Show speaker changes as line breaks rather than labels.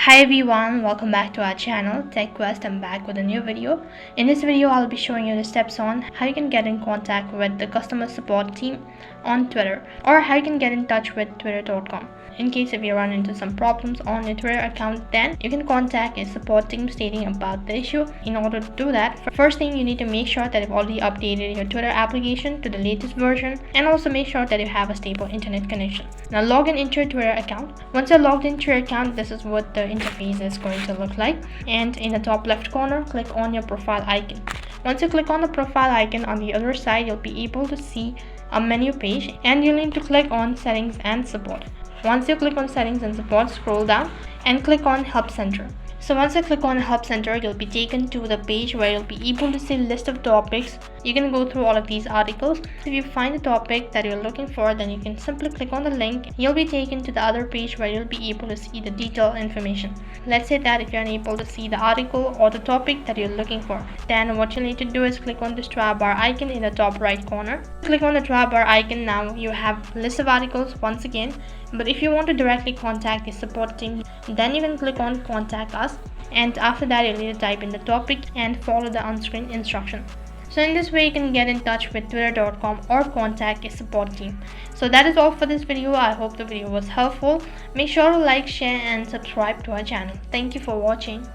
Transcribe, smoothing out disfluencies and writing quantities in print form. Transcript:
Hi everyone, welcome back to our channel Tech Quest. I'm back with a new video. In this video, I'll be showing you the steps on how you can get in contact with the customer support team on Twitter, or how you can get in touch with twitter.com. In case if you run into some problems on your Twitter account, then you can contact a support team stating about the issue. In order to do that, first thing you need to make sure that you've already updated your Twitter application to the latest version, and also make sure that you have a stable internet connection. Now log in into your Twitter account. Once you're logged into your account, this is what the interface is going to look like, and in the top left corner, click on your profile icon. Once you click on the profile icon, on the other side you'll be able to see a menu page, and you'll need to click on settings and support. Once you click on settings and support, scroll down and click on help center. So once you click on help center, you'll be taken to the page where you'll be able to see a list of topics. You can go through all of these articles. If you find the topic that you're looking for, then you can simply click on the link. You'll be taken to the other page where you'll be able to see the detailed information. Let's say that if you're unable to see the article or the topic that you're looking for, then what you need to do is click on this tab bar icon in the top right corner. Click on the tab bar icon. Now you have a list of articles once again, but if you want to directly contact the support team, then you can click on contact us, and after that you'll need to type in the topic and follow the on-screen instruction. So in this way you can get in touch with twitter.com or contact a support team. So that is all for this video. I hope the video was helpful. Make sure to like, share and subscribe to our channel. Thank you for watching.